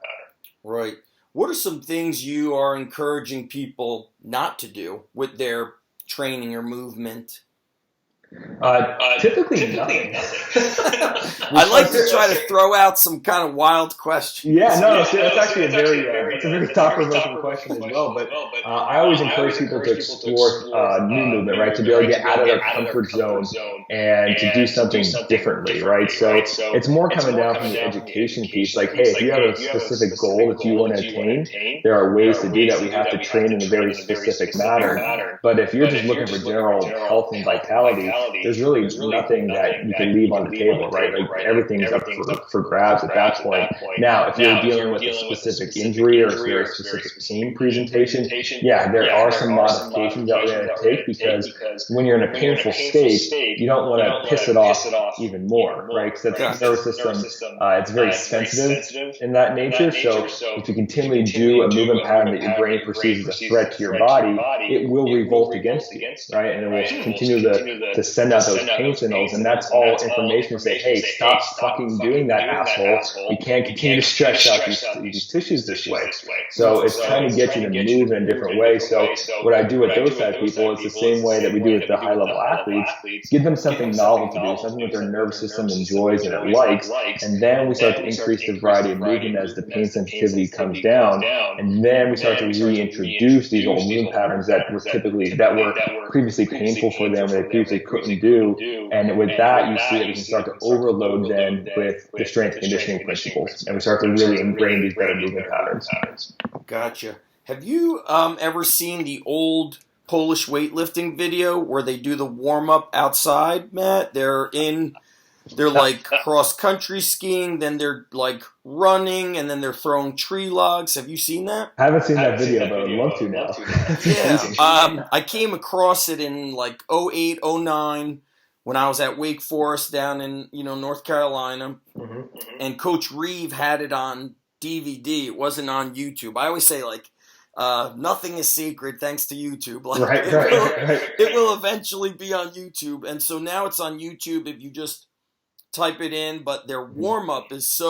Right. What are some things you are encouraging people not to do with their training or movement? Typically nothing. I like to try to throw out some kind of wild questions. Yeah, no, that's actually a very thought-provoking question as well. But I always encourage people to explore new movement, right? To be able to get out of their comfort zone and to do something differently, right? So it's more coming down from the education piece. Like, hey, if you have a specific goal that you want to attain, there are ways to do that. We have to train in a very specific manner. But if you're just looking for general health and vitality, there's really nothing that you can leave on the table, right? Like everything's up for grabs at that point. Now, if you're dealing with a specific injury or if you're a specific pain presentation, yeah, there are some modifications that we're going to take because when you're in a painful state, you don't want to piss it off even more, right? Because the nervous system, it's very sensitive in that nature. So if you continually do a movement pattern that your brain perceives as a threat to your body, it will revolt against you, right? And it will continue to send out those pain signals, and that's all information to say, hey, stop fucking doing that, asshole. You can't continue to stretch out these tissues this way. So it's trying to get you to move in a different way. So what I do with those type of people is the same way that we do with the high-level athletes. Give them something novel to do, something that their nervous system enjoys and it likes, and then we start to increase the variety of movement as the pain sensitivity comes down, and then we start to reintroduce these old movement patterns that were previously painful for them, they previously couldn't do. And with that, you see that we can start to overload them with the strength conditioning principles, and we start to really ingrain these better movement patterns. Gotcha. Have you ever seen the old Polish weightlifting video where they do the warm up outside, Matt? They're like cross country skiing, then they're like running, and then they're throwing tree logs. Have you seen that? I haven't seen that video, but I'd love to now. Yeah. I came across it in like 08, 09 when I was at Wake Forest down in North Carolina, and Coach Reeve had it on DVD. It wasn't on YouTube. I always say like nothing is secret thanks to YouTube. Like, right. It will eventually be on YouTube, and so now it's on YouTube if you just type it in. But their warm up is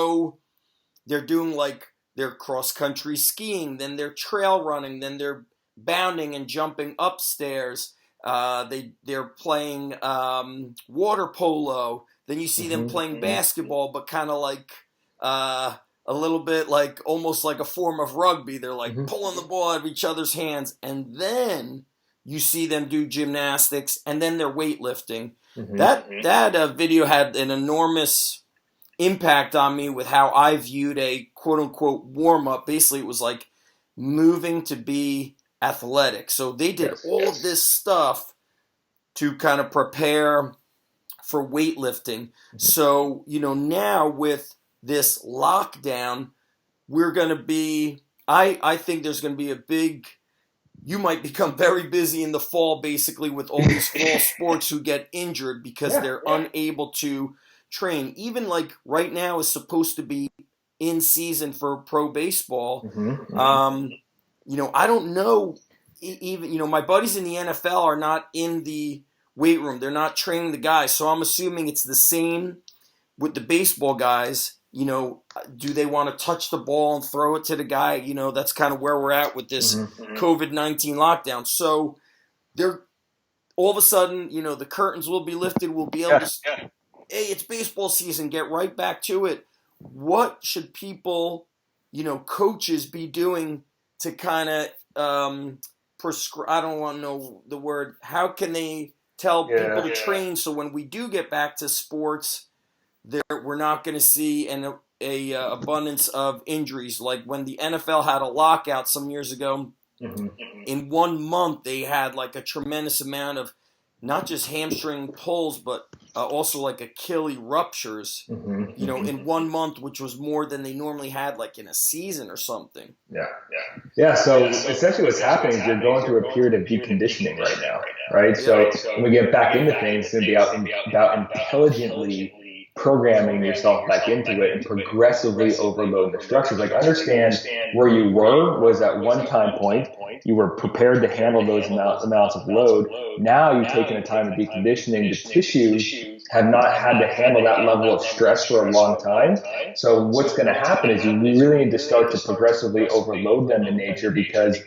they're doing like their cross country skiing, then they're trail running, then they're bounding and jumping upstairs. They're playing water polo. Then you see them playing basketball, but kind of like a little bit like almost like a form of rugby. They're like pulling the ball out of each other's hands, and then you see them do gymnastics, and then they're weightlifting. That video had an enormous impact on me with how I viewed a quote-unquote warm-up. Basically, it was like moving to be athletic. So they did all of this stuff to kind of prepare for weightlifting. So, now with this lockdown, we're going to be, I think there's going to be a big, you might become very busy in the fall, basically, with all these fall sports who get injured because they're unable to train. Even like right now is supposed to be in season for pro baseball. I don't know, even, my buddies in the NFL are not in the weight room. They're not training the guys. So I'm assuming it's the same with the baseball guys. Do they want to touch the ball and throw it to the guy? That's kind of where we're at with this COVID-19 lockdown. So they're all of a sudden, the curtains will be lifted. We'll be able to, hey, it's baseball season. Get right back to it. What should people, coaches be doing to kind of prescribe? I don't want to know the word. How can they tell people to train so when we do get back to sports, we're not going to see an abundance of injuries? Like when the NFL had a lockout some years ago, in 1 month they had like a tremendous amount of not just hamstring pulls, but also like Achilles ruptures, in 1 month, which was more than they normally had like in a season or something. So essentially what's happening is you're going through a period of deconditioning right now, right? So when we get back into things, it's going to be about intelligently programming yourself back into it and progressively overload the structures. Like, understand where you were was at one time point. You were prepared to handle those amounts of load. Now you've taken a time of deconditioning. The tissues have not had to handle that level of stress for a long time. So what's going to happen is you really need to start to progressively overload them in nature, because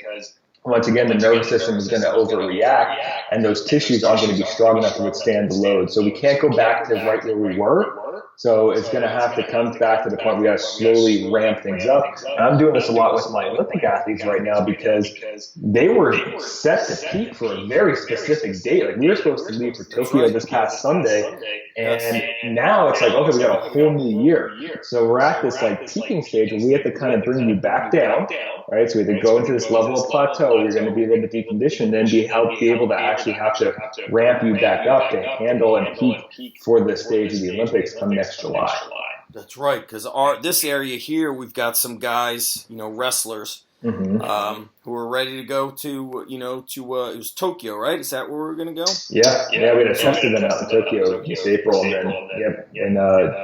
once again, the nervous system is going to overreact, and those tissues aren't going to be strong enough to withstand the load. So we can't go back to right where we were. So it's going to have to come back to the point we got to slowly ramp things up. And I'm doing this a lot with my Olympic athletes right now, because they were set to peak for a very specific date. Like, we were supposed to leave for Tokyo this past Sunday, and now it's like, okay, we got a whole new year. So we're at this like peaking stage where we have to kind of bring you back down, right? So we have to go into this level of plateau. You're going to be a little bit deconditioned, then be able to actually have to ramp you back up to handle and peak for the stage of the Olympics come next July. That's right, because this area here, we've got some guys, wrestlers, who are ready to go to, it was Tokyo, right? Is that where we're going to go? Yeah, we had a test event out in Tokyo this April, and then in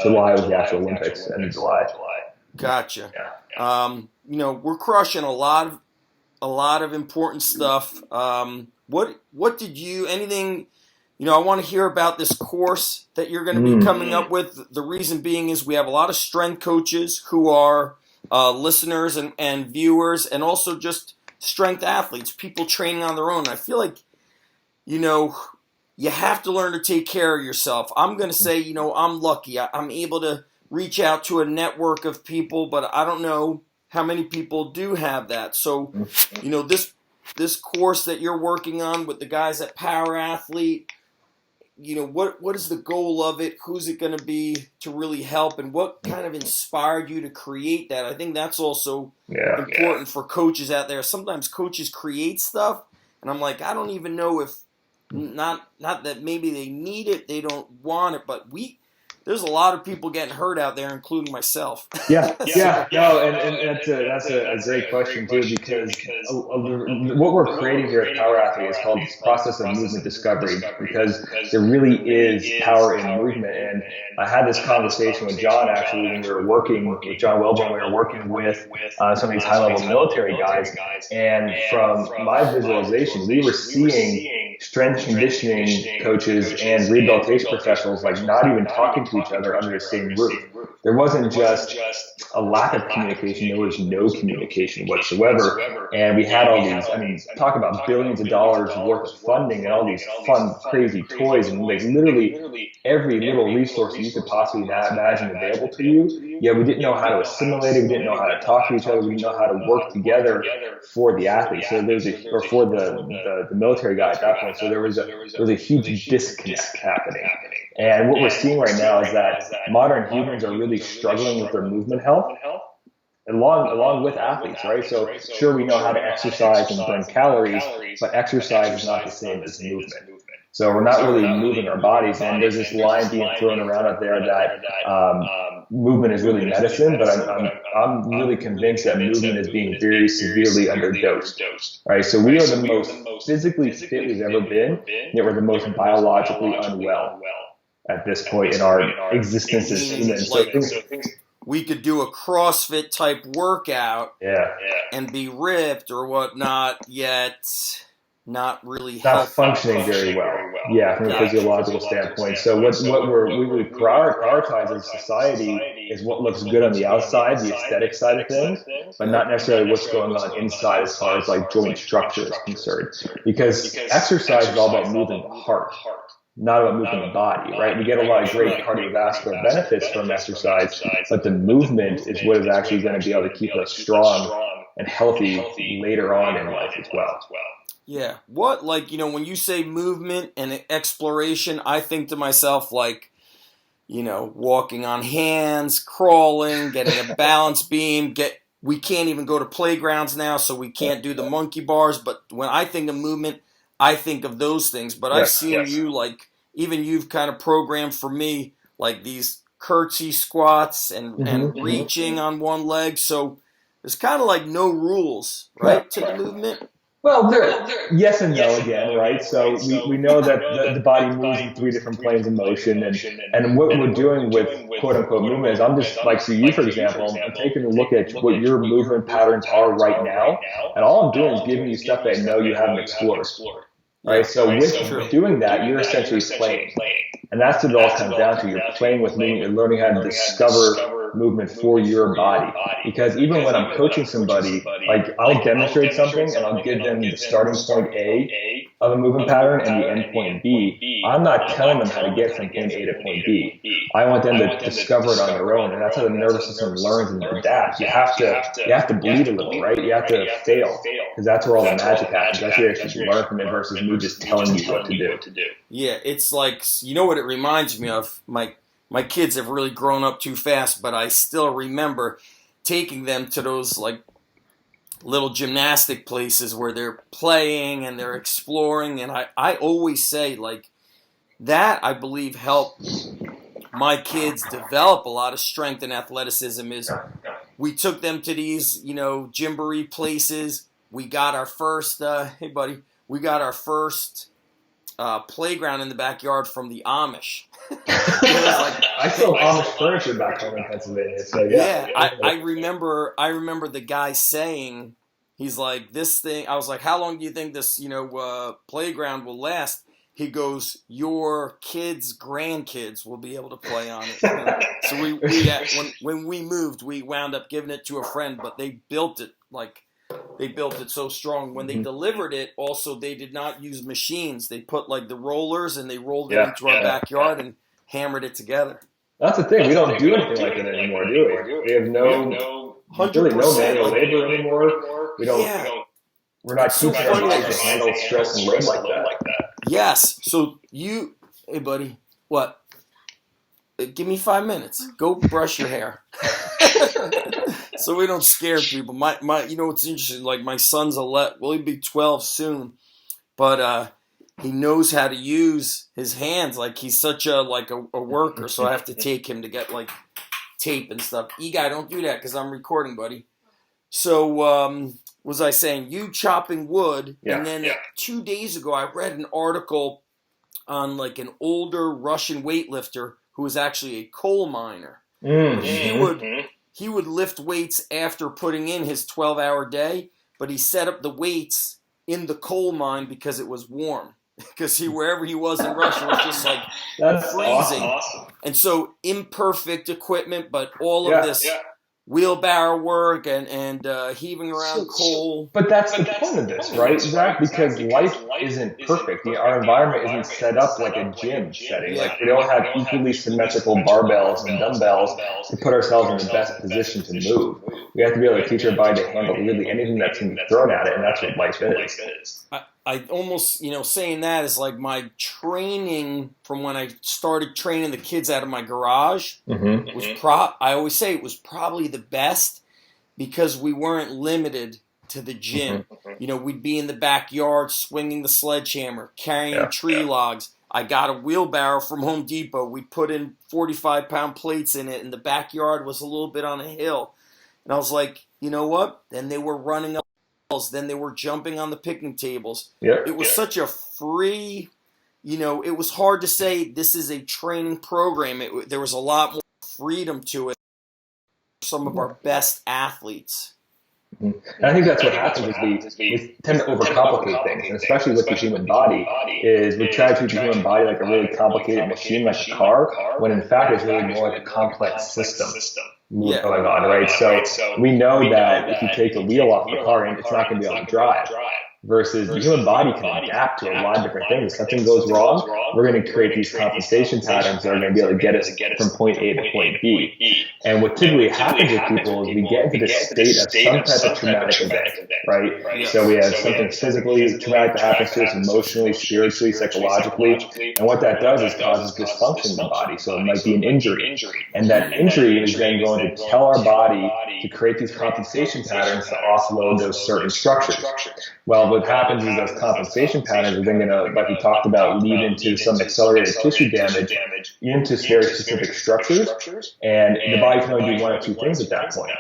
July was the actual Olympics, end of July. Gotcha. We're crushing a lot of important stuff. What did you, anything, I want to hear about this course that you're going to be coming up with. The reason being is we have a lot of strength coaches who are listeners and viewers, and also just strength athletes, people training on their own. I feel like, you have to learn to take care of yourself. I'm going to say, I'm lucky. I'm able to reach out to a network of people, but I don't know how many people do have that. So, this course that you're working on with the guys at Power Athlete, what is the goal of it? Who's it going to be to really help? And what kind of inspired you to create that? I think that's also important for coaches out there. Sometimes coaches create stuff, and I'm like, I don't even know if, not that maybe they need it, they don't want it, but there's a lot of people getting hurt out there, including myself. No, and that's a great question too, because what we're creating here at Power Athlete is called this process of movement discovery, because there really is power in movement. And I had this conversation with John actually when we were working with John Welborn. We were working with some of these high-level military guys, and from my visualization, we were seeing strength conditioning coaches and rehabilitation professionals like not even talking to each other under the same roof. There wasn't just a lack of communication, there was no communication whatsoever. And we had all these, talk about billions of dollars worth of funding and all these fun, crazy toys, and like literally every little resource that you could possibly imagine available to you. Yeah, we didn't know how to assimilate it, we didn't know how to talk to each other, we didn't know how to work together for the athletes. So for the military guy at that point. So there was a huge disconnect happening. And what we're seeing right now is that modern humans are really struggling with their movement health, along with athletes, right? So sure, we know how to exercise and burn calories, but exercise is not the same as movement. So we're not really moving our bodies, and there's this line being thrown around out there that movement is really medicine, but I'm really convinced that movement is being very severely underdosed, right? So we are the most physically fit we've ever been, yet we're the most biologically unwell at this point in our existence as humans. We could do a CrossFit type workout and be ripped or whatnot, yet not really functioning very well. Yeah, from a physiological standpoint. So what we really prioritize as a society is what looks good on the outside, the aesthetic side of things, but not necessarily what's going on inside as far as like joint structure is concerned. Because exercise is all about moving the heart, not about moving the body, right? We get a lot of great cardiovascular benefits from exercise, but the movement is what is actually going to be able to keep us strong and healthy later on in life as well. Yeah. What, when you say movement and exploration, I think to myself, walking on hands, crawling, getting a balance beam, we can't even go to playgrounds now, so we can't do the monkey bars. But when I think of movement, I think of those things. But I've seen you, even you've kind of programmed for me, these curtsy squats and reaching on one leg. So there's kind of no rules, right, to the movement? Well, yes and no again, right? So we know that the body moves in three different planes of motion, and what we're doing with quote unquote movement is I'm just like for you, for example, I'm taking a look at what your movement patterns are right now, and all I'm doing is giving you stuff that I know you haven't explored. Right. So with doing that, you're essentially playing. And that's what it all comes down to. You're playing with movement. You're learning how to discover movement for your body. Because even when I'm coaching somebody, like I'll demonstrate something and I'll give them the starting point A of a movement pattern and the end point B. I'm not telling them how to get from point A to point B. I want them to discover it on their own. And that's how the nervous system learns and adapts. You have to bleed a little, right? You have to fail. Because that's where all the magic happens. That's where you actually learn from it versus me just telling you what to do. Yeah, it's like, you know what it reminds me of? My kids have really grown up too fast, but I still remember taking them to those like little gymnastic places where they're playing and they're exploring. And I always say like that, I believe, helped my kids develop a lot of strength and athleticism is we took them to these, Gymboree places. We got our first, hey buddy, we got our first playground in the backyard from the Amish. I saw Amish furniture back home in Pennsylvania. So yeah, I remember the guy saying, he's like, this thing. I was like, how long do you think this playground will last? He goes, your kids' grandkids will be able to play on it. So when we moved, we wound up giving it to a friend, but they built it so strong. When they delivered it, also, they did not use machines. They put like the rollers and they rolled it into our backyard and hammered it together. That's the thing. We don't do anything like that anymore, do we? We have no manual labor anymore. We don't. We're not teaching our bodies to handle stress and load like that. Yes. So hey buddy, what? Give me 5 minutes. Go brush your hair. So we don't scare people. My what's interesting, like my son's he'll be 12 soon, but he knows how to use his hands. Like he's such a worker, so I have to take him to get like tape and stuff. E-guy, don't do that because I'm recording, buddy. So was I saying you chopping wood, and then 2 days ago I read an article on like an older Russian weightlifter who was actually a coal miner. He would lift weights after putting in his 12-hour day, but he set up the weights in the coal mine because it was warm. Because wherever he was in Russia was just like freezing. Awesome. And so imperfect equipment, but all of this wheelbarrow work and heaving around coal. But that's the point of this, right, Zach? Because life isn't perfect. Our environment isn't set up like a gym setting. Like we don't have equally symmetrical barbells and dumbbells to put ourselves in the best position to move. We have to be able to teach our body to handle really anything that's going to be thrown at it, and that's what life is. I almost, saying that is like my training from when I started training the kids out of my garage was I always say it was probably the best because we weren't limited to the gym. We'd be in the backyard swinging the sledgehammer, carrying tree logs. I got a wheelbarrow from Home Depot. We put in 45-pound plates in it, and the backyard was a little bit on a hill. And I was like, you know what? Then they were running up. Then they were jumping on the picnic tables. It was such a free, it was hard to say this is a training program. There was a lot more freedom to it. Some of our best athletes. And I think that's what happens is we tend to overcomplicate things, and especially with the human body, is we try to treat the human body like a really complicated machine, like a car, when in fact it's really more like a complex system going on, right? So we know that if you take the wheel off the car, it's not going to be able to drive. Versus the human body can adapt to a lot of different things. If something goes wrong, we're going to create these compensation patterns that are going to be able to get us from point A to point B. And what typically happens with people is we get into this state of some type of traumatic event, right? So we have something physically traumatic that happens to us emotionally, spiritually, psychologically. And what that does is causes dysfunction in the body. So it might be an injury. And that injury is then going to tell our body to create these compensation patterns to offload those certain structures. Well, what happens is those compensation patterns are then going to, like we talked about, lead into some accelerated tissue damage into very specific structures, and the body can only do one of two things at that point.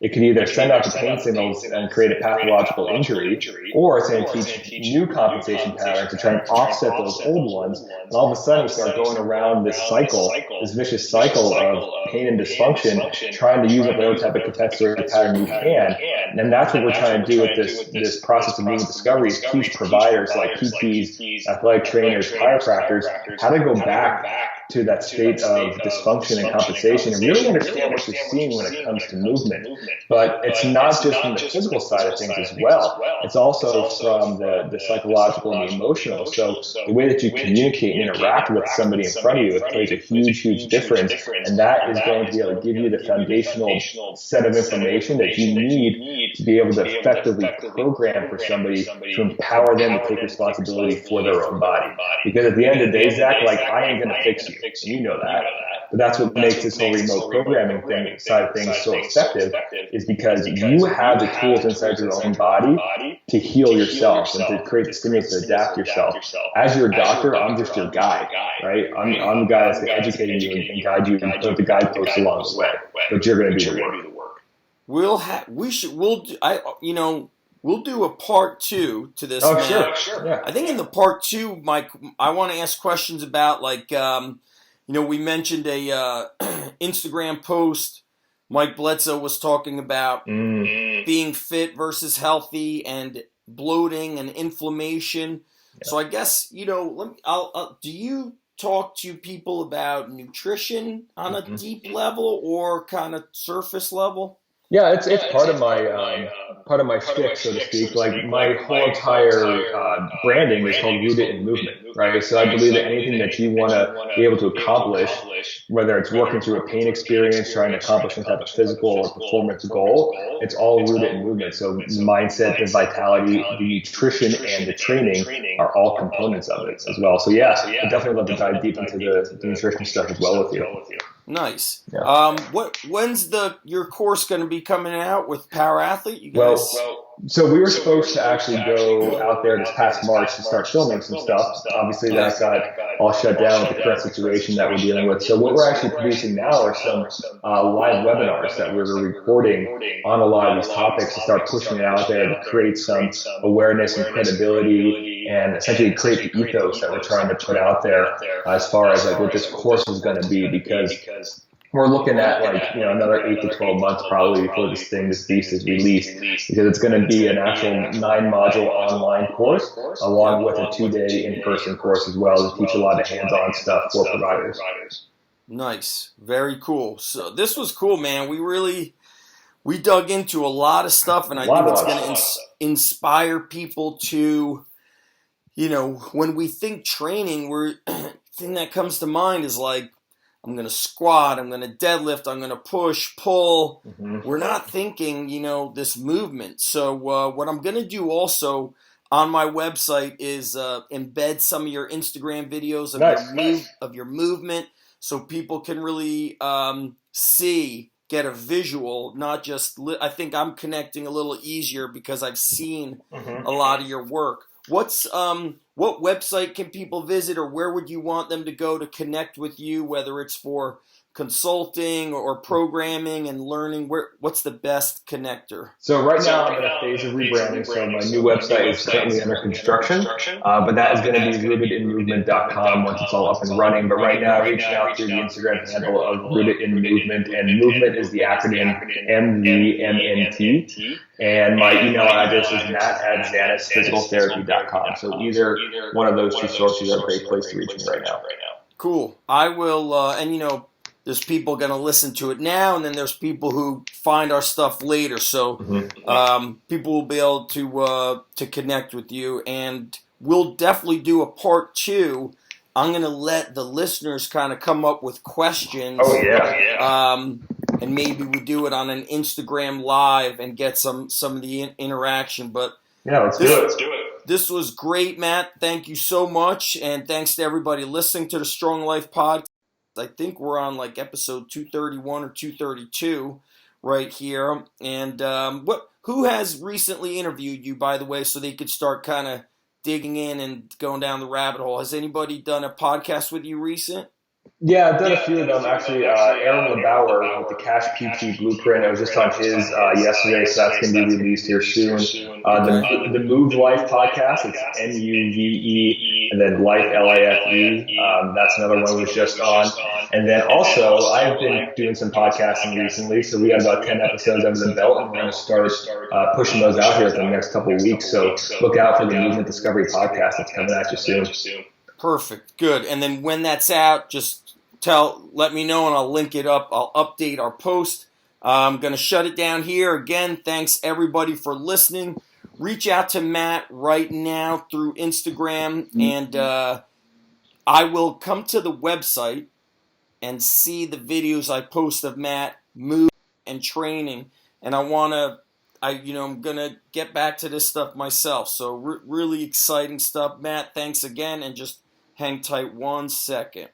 It can either send out the pain signals and create a pathological injury, or it's going to teach new compensation patterns to try and offset those old ones. And all of a sudden you start going around this cycle, this vicious cycle of pain and dysfunction, trying to use up whatever type of compensatory pattern you can. And that's what we're trying to do with this process of movement discovery, is teach providers like PTs, athletic trainers, chiropractors, how to go back to that state of dysfunction and compensation and really understand what you're seeing when it comes to movement. But it's not just from the physical side of things as well. It's also from the psychological and the emotional. So the way that you communicate and interact with somebody in front of you, it plays a huge difference. And that is going to be able to give you the foundational set of information that you need to be able to effectively program for somebody to empower them to take responsibility for their own body. Because at the end of the day, Zach, like, I ain't going to fix you. You know that. But that's what makes this whole remote programming side of things so effective, is because you have the tools inside your own body to heal yourself and to create the stimulus to adapt yourself. As your doctor, I'm just your guide, right? I'm the guy that's educating you and guide you and put the guideposts along the way. But you're going to do the work. We'll do a part 2 to this. Oh, sure. Yeah. I think in the part 2, Mike, I want to ask questions about, like, we mentioned a Instagram post. Mike Bledsoe was talking about being fit versus healthy and bloating and inflammation. Yeah. So I guess, do you talk to people about nutrition on a deep level or kind of surface level? Yeah, it's part of my shtick, so to speak. Like, my whole entire branding is called Rooted in Movement, right? So I believe that anything that you want to be able to accomplish, whether it's working through a pain experience, trying to accomplish some type of physical or performance goal, it's all rooted in movement. So the mindset, the vitality, the nutrition, and the training are all components of it as well. So yeah, I definitely love to dive deep into the nutrition stuff as well with you. Nice. Yeah. When's your course going to be coming out with Power Athlete? You guys? So we were supposed to actually go out there this past March to start filming some stuff. Obviously, that got all shut down with the current situation that we're dealing with. So what we're actually producing now are some live webinars that we're recording on a lot of these topics to start pushing it out there to create some awareness and credibility and essentially create the ethos that we're trying to put out there as far as like what this course is going to be, because we're looking at another 8 to 12 months probably before this beast is released, because it's going to be an actual 9-module online course along with a 2-day in-person course as well to teach a lot of hands-on stuff for providers. Nice. Very cool. So this was cool, man. We dug into a lot of stuff, and I think it's going to inspire people to, when we think training, thing that comes to mind is like, I'm going to squat, I'm going to deadlift, I'm going to push, pull. Mm-hmm. We're not thinking, this movement. So what I'm going to do also on my website is embed some of your Instagram videos of your movement, so people can really get a visual, not just, I think I'm connecting a little easier because I've seen a lot of your work. What website can people visit, or where would you want them to go to connect with you, whether it's for consulting or programming and learning? What's the best connector? So right now I'm in a phase of rebranding, so my new website is currently under construction, but that is going to be rootedinmovement.com once it's all up and running. But right now, reaching out through the Instagram handle of Rooted in Movement, and movement is the acronym MVMNT. And my email address is matt@zanisphysicaltherapy.com. So either one of those two sources are a great place to reach me right now. Cool. I will, there's people going to listen to it now, and then there's people who find our stuff later. So people will be able to connect with you, and we'll definitely do a part 2. I'm going to let the listeners kind of come up with questions. Oh, yeah. And maybe we do it on an Instagram live and get some of the interaction. But yeah, let's do it. This was great, Matt. Thank you so much, and thanks to everybody listening to the Strong Life Podcast. I think we're on like episode 231 or 232 right here. And who has recently interviewed you, by the way, so they could start kind of digging in and going down the rabbit hole? Has anybody done a podcast with you recent? Yeah, I've done a few of them actually. Aaron LeBauer with the Cash PT Blueprint. I was just on his yesterday, so that's going to be released here soon. The Move Life podcast. It's MUVE and then Life LIFE. That's another one we was just on. And then also, I've been doing some podcasting recently, so we got about 10 episodes under the belt, and we're going to start pushing those out here in the next couple of weeks. So look out for the Movement Discovery podcast that's coming at you soon. Perfect. Good. And then when that's out, just let me know and I'll link it up. I'll update our post. I'm going to shut it down here. Again, thanks everybody for listening. Reach out to Matt right now through Instagram, and I will come to the website and see the videos I post of Matt move and training. And I'm going to get back to this stuff myself. So really exciting stuff. Matt, thanks again, and just hang tight 1 second.